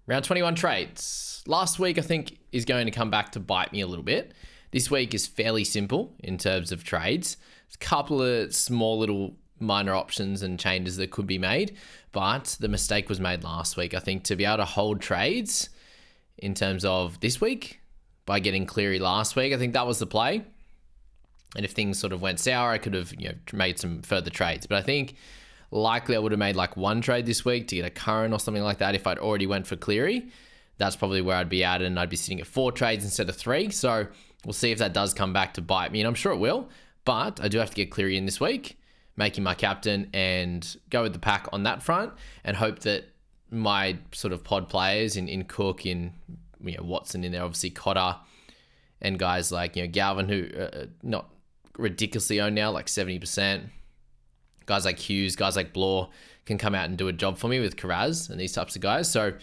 Round 21 trades. Last week, I think, is going to come back to bite me a little bit. This week is fairly simple in terms of trades. There's a couple of small little minor options and changes that could be made, but the mistake was made last week. I think to be able to hold trades in terms of this week by getting Cleary last week, I think that was the play. And if things sort of went sour, I could have made some further trades. But I think likely I would have made like one trade this week to get a current or something like that if I'd already went for Cleary. That's probably where I'd be at, and I'd be sitting at 4 trades instead of 3. So we'll see if that does come back to bite me, and I'm sure it will. But I do have to get Cleary in this week, make him my captain, and go with the pack on that front, and hope that my sort of pod players in Cook, in Watson in there, obviously Cotter, and guys like Galvin, who not ridiculously owned now, like 70%. Guys like Hughes, guys like Blore can come out and do a job for me with Karaz and these types of guys. So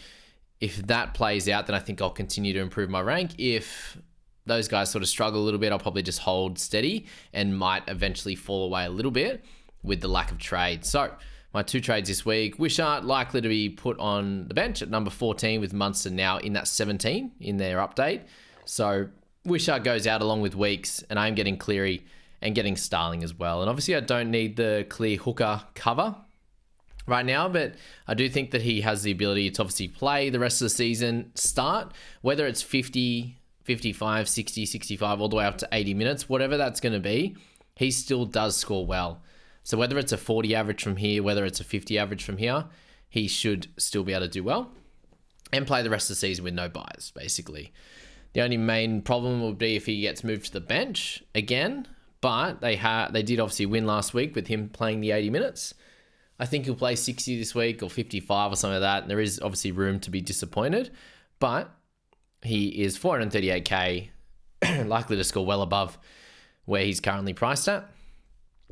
if that plays out, then I think I'll continue to improve my rank. If those guys sort of struggle a little bit, I'll probably just hold steady and might eventually fall away a little bit with the lack of trade. So my 2 trades this week, Wishart likely to be put on the bench at number 14 with Munster now in that 17 in their update. So Wishart goes out along with Weeks, and I'm getting Cleary and getting Starling as well. And obviously I don't need the clear hooker cover right now, but I do think that he has the ability to obviously play the rest of the season, start, whether it's 50, 55, 60, 65, all the way up to 80 minutes, whatever that's going to be, he still does score well. So whether it's a 40 average from here, whether it's a 50 average from here, he should still be able to do well and play the rest of the season with no buys, basically. The only main problem would be if he gets moved to the bench again, but they did obviously win last week with him playing the 80 minutes. I think he'll play 60 this week or 55 or something like that. And there is obviously room to be disappointed, but he is 438k, likely to score well above where he's currently priced at,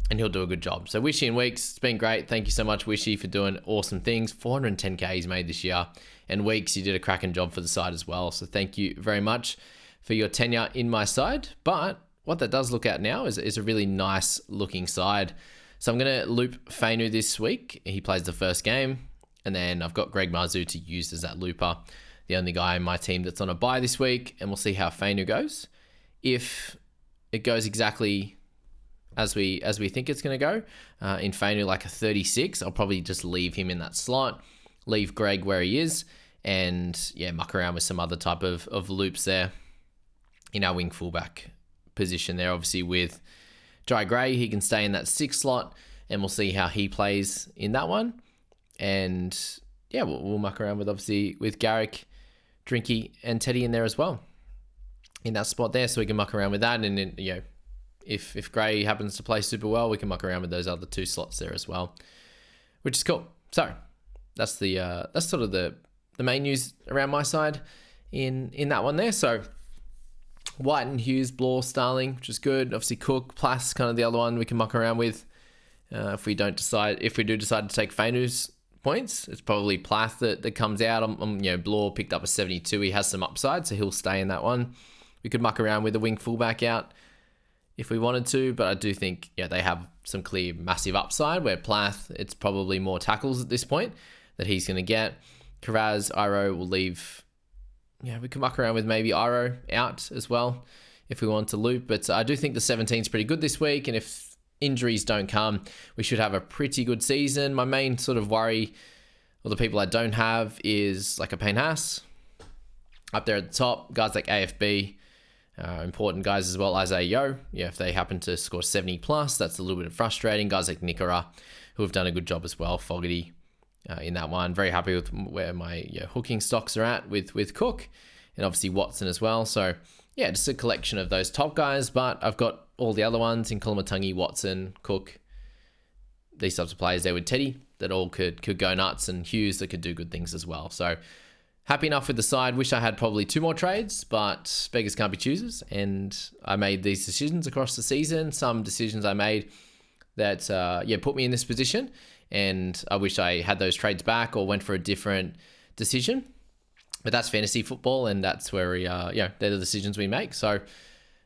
and he'll do a good job. So Wishy and Weeks, it's been great. Thank you so much, Wishy, for doing awesome things. 410k he's made this year, and Weeks, you did a cracking job for the side as well. So thank you very much for your tenure in my side. But what that does look at now is a really nice looking side. So I'm going to loop Fainu this week. He plays the first game, and then I've got Greg Marzu to use as that looper, the only guy in my team that's on a bye this week, and we'll see how Fainu goes. If it goes exactly as we think it's going to go, in Fainu like a 36, I'll probably just leave him in that slot, leave Greg where he is, and muck around with some other type of loops there in our wing fullback position there. Obviously with Jai Gray, he can stay in that 6 slot, and we'll see how he plays in that one. And we'll muck around with obviously with Garrick, Drinky, and Teddy in there as well in that spot there, so we can muck around with that. And then if Gray happens to play super well, we can muck around with those other 2 slots there as well, which is cool. So that's that's sort of the main news around my side in that one there. So White and Hughes, Blore, Starling, which is good. Obviously Cook, Plass, kind of the other one we can muck around with. If we do decide to take Fainu's points, it's probably Plath that comes out. Blore picked up a 72. He has some upside, so he'll stay in that one. We could muck around with the wing fullback out if we wanted to, but I do think they have some clear massive upside, where Plath, it's probably more tackles at this point that he's going to get. Karaz, Iro will leave. We can muck around with maybe Iro out as well if we want to loop, but I do think the 17 is pretty good this week, and if injuries don't come, we should have a pretty good season. My main sort of worry, or the people I don't have, is like a Payne Haas up there at the top. Guys like AFB, important guys as well. Isaiah Yo, if they happen to score 70 plus, that's a little bit frustrating. Guys like Nickera, who have done a good job as well. Fogarty in that one. Very happy with where my hooking stocks are at with Cook, and obviously Watson as well. So just a collection of those top guys, but I've got all the other ones in Kolomatangi, Watson, Cook, these types of players there with Teddy that all could go nuts, and Hughes that could do good things as well. So happy enough with the side. Wish I had probably 2 more trades, but beggars can't be choosers, and I made these decisions across the season. Some decisions I made that put me in this position, and I wish I had those trades back or went for a different decision. But that's fantasy football, and that's where they're the decisions we make. So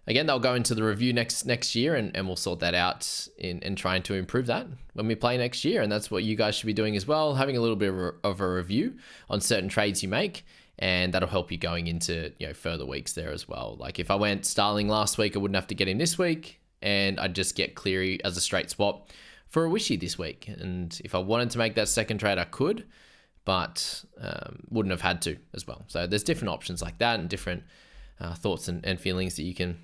again, they'll go into the review next year, and we'll sort that out in trying to improve that when we play next year. And that's what you guys should be doing as well, having a little bit of a review on certain trades you make, and that'll help you going into further weeks there as well. Like if I went Starling last week, I wouldn't have to get him this week, and I'd just get Cleary as a straight swap for a Wishy this week. And if I wanted to make that second trade, I could, but wouldn't have had to as well. So there's different options like that, and different thoughts and feelings that you can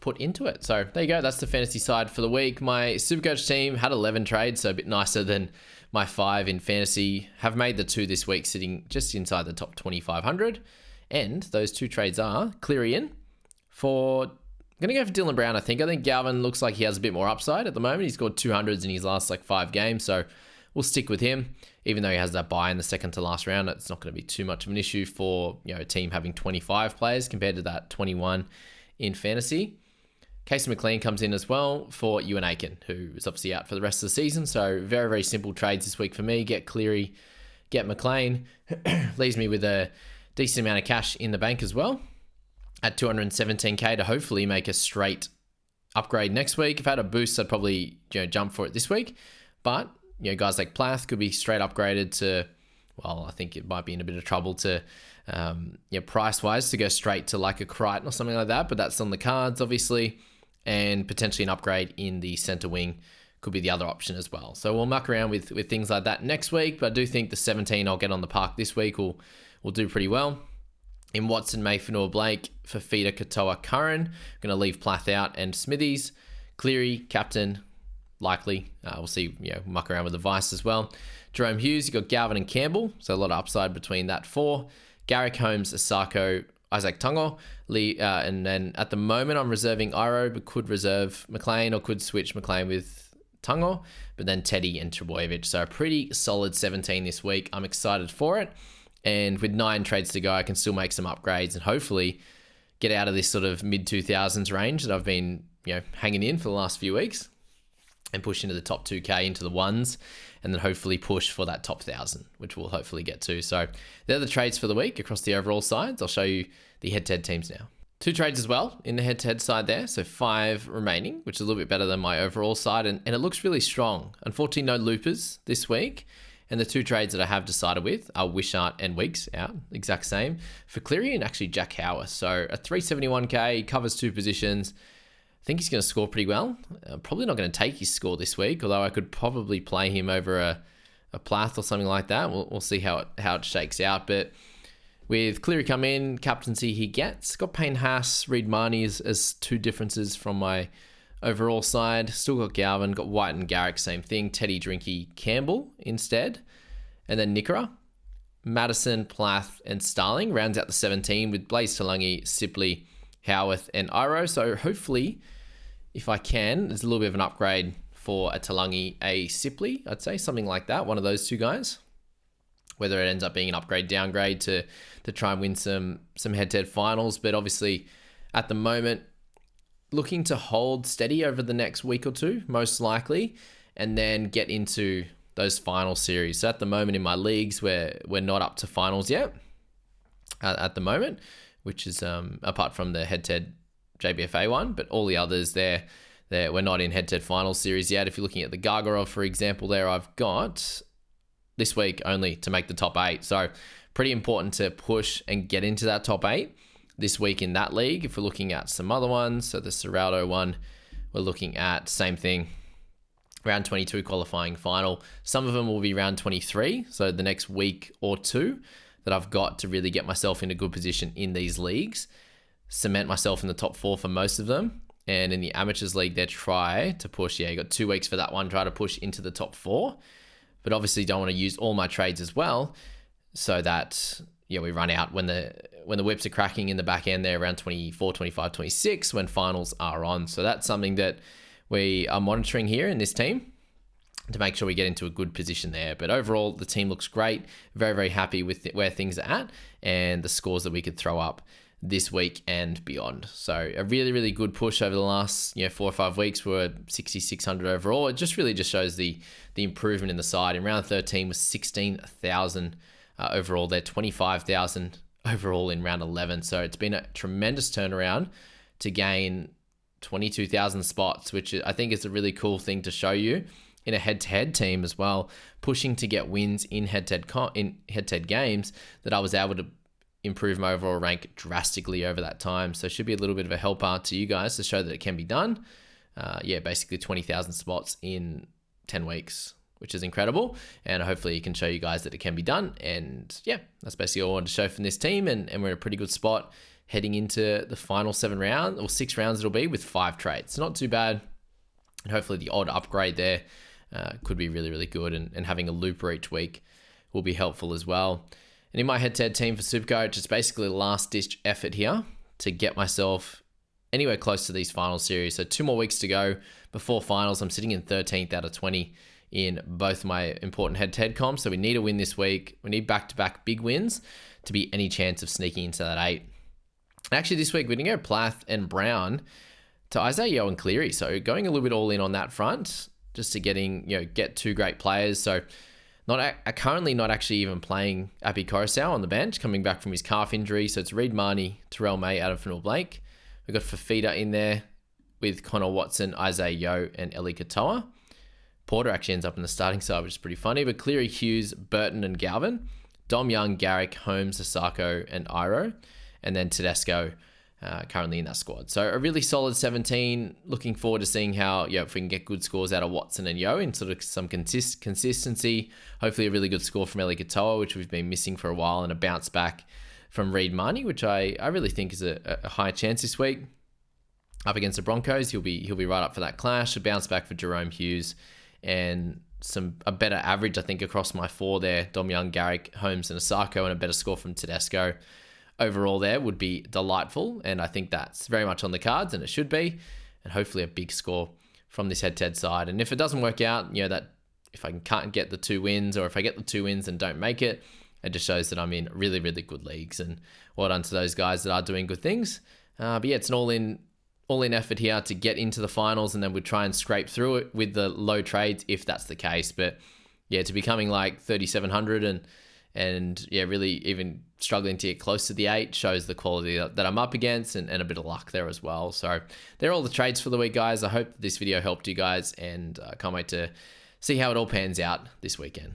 put into it. So there you go. That's the fantasy side for the week. My Supercoach team had 11 trades, so a bit nicer than my 5 in fantasy. Have made the 2 this week, sitting just inside the top 2,500. And those 2 trades are Cleary in for... I'm going to go for Dylan Brown, I think. I think Galvin looks like he has a bit more upside at the moment. He's scored 200s in his last 5 games, so we'll stick with him. Even though he has that bye in the second to last round, it's not going to be too much of an issue for a team having 25 players compared to that 21 in fantasy. Casey McLean comes in as well for Ewan Aiken, who is obviously out for the rest of the season. So very, very simple trades this week for me. Get Cleary, get McLean. Leaves me with a decent amount of cash in the bank as well at 217k to hopefully make a straight upgrade next week. If I had a boost, I'd probably jump for it this week. But guys like Plath could be straight upgraded to, well, I think it might be in a bit of trouble to, price-wise, to go straight to like a Crichton or something like that. But that's on the cards, obviously. And potentially an upgrade in the centre wing could be the other option as well. So we'll muck around with things like that next week. But I do think the 17 I'll get on the park this week will do pretty well. In Watson, Mayfanor, Blake, Fafita, Katoa, Curran. Going to leave Plath out and Smithies. Cleary, captain, likely. We'll see, muck around with the Vice as well. Jerome Hughes, you've got Galvin and Campbell. So a lot of upside between that 4. Garrick, Holmes, Asako, Isaac Tungo. And then at the moment, I'm reserving Iro, but could reserve McLean or could switch McLean with Tungo. But then Teddy and Trebojevic. So a pretty solid 17 this week. I'm excited for it. And with 9 trades to go, I can still make some upgrades and hopefully get out of this sort of mid-2000s range that I've been, hanging in for the last few weeks and push into the top 2K, into the ones, and then hopefully push for that top 1,000, which we'll hopefully get to. So they're the trades for the week across the overall sides. I'll show you the head-to-head teams now. 2 trades as well in the head-to-head side there. So 5 remaining, which is a little bit better than my overall side. And it looks really strong. Unfortunately, no loopers this week. And the 2 trades that I have decided with are Wishart and Weeks out, exact same, for Cleary and actually Jack Howarth. So a 371k, he covers 2 positions. I think he's going to score pretty well. Probably not going to take his score this week, although I could probably play him over a Plath or something like that. We'll see how it shakes out. But with Cleary come in, captaincy he gets. Got Payne Haas, Reid Marnie as 2 differences from my overall side. Still got Galvin, got White and Garrick, same thing. Teddy, Drinky, Campbell instead. And then Nickera, Madison, Plath, and Starling rounds out the 17 with Blaze Talangi, Sipley, Howarth, and Iro. So hopefully, if I can, there's a little bit of an upgrade for a Talangi, a Sipley, I'd say, something like that. One of those 2 guys. Whether it ends up being an upgrade, downgrade to try and win some head-to-head finals. But obviously, at the moment, looking to hold steady over the next week or 2, most likely, and then get into those final series. So at the moment in my leagues, we're not up to finals yet at the moment, which is apart from the head-to-head JBFA one, but all the others we're not in head-to-head finals series yet. If you're looking at the Gargarov, for example, there I've got this week only to make the top 8. So pretty important to push and get into that top 8 this week in that league. If we're looking at some other ones, so the Serraldo one, we're looking at same thing, round 22 qualifying final. Some of them will be round 23, so the next week or 2 that I've got to really get myself in a good position in these leagues, cement myself in the top 4 for most of them. And in the Amateurs League, they try to push, you got 2 weeks for that one, try to push into the top 4. But obviously don't want to use all my trades as well, so that we run out when the whips are cracking in the back end there around 24, 25, 26 when finals are on. So that's something that we are monitoring here in this team to make sure we get into a good position there. But overall, the team looks great. Very, very happy with where things are at and the scores that we could throw up this week and beyond. So a really, really good push over the last 4 or 5 weeks. We're 6,600 overall. It just shows the improvement in the side. In round 13 was 16,000 overall. They're 25,000 overall in round 11. So it's been a tremendous turnaround to gain 22,000 spots, which I think is a really cool thing to show you in a head-to-head team as well, pushing to get wins in head-to-head games, that I was able to improve my overall rank drastically over that time. So it should be a little bit of a helper to you guys to show that it can be done. Basically 20,000 spots in 10 weeks, which is incredible. And hopefully it can show you guys that it can be done. And yeah, that's basically all I wanted to show from this team. And we're in a pretty good spot heading into the final 6 rounds it'll be, with 5 trades. Not too bad. And hopefully the odd upgrade there could be really, really good. And having a looper each week will be helpful as well. And in my head-to-head team for Supercoach, it's basically a last-ditch effort here to get myself anywhere close to these final series. So 2 more weeks to go before finals. I'm sitting in 13th out of 20 in both my important head-to-head comps. So we need a win this week. We need back-to-back big wins to be any chance of sneaking into that 8. Actually, this week we didn't go Plath and Brown to Isaiah Yeo and Cleary. So going a little bit all in on that front, just to get 2 great players. So currently not actually even playing Api Coruscant on the bench, coming back from his calf injury. So it's Reid Marnie, Terrell May, Adam Finnell-Blake. We've got Fafita in there with Connor Watson, Isaiah Yeo, and Eli Katoa. Porter actually ends up in the starting side, which is pretty funny. But Cleary, Hughes, Burton, and Galvin. Dom Young, Garrick, Holmes, Asako, and Iro. And then Tedesco currently in that squad. So a really solid 17. Looking forward to seeing how, if we can get good scores out of Watson and Yeo and sort of some consistency. Hopefully a really good score from Eli Katoa, which we've been missing for a while, and a bounce back from Reid Marnie, which I really think is a high chance this week. Up against the Broncos, he'll be right up for that clash. A bounce back for Jerome Hughes, and a better average, I think, across my 4 there. Dom Young, Garrick, Holmes, and Asako, and a better score from Tedesco. Overall there would be delightful, and I think that's very much on the cards, and it should be, and hopefully a big score from this head-to-head side. And if it doesn't work out, that if I can't get the 2 wins, or if I get the 2 wins and don't make it, it just shows that I'm in really, really good leagues, and well done to those guys that are doing good things. But yeah, it's an all-in effort here to get into the finals, and then we'll try and scrape through it with the low trades if that's the case. But yeah, to becoming like 3,700 and yeah, really even struggling to get close to the 8 shows the quality that I'm up against, and a bit of luck there as well. So they're all the trades for the week, guys. I hope this video helped you guys, and I can't wait to see how it all pans out this weekend.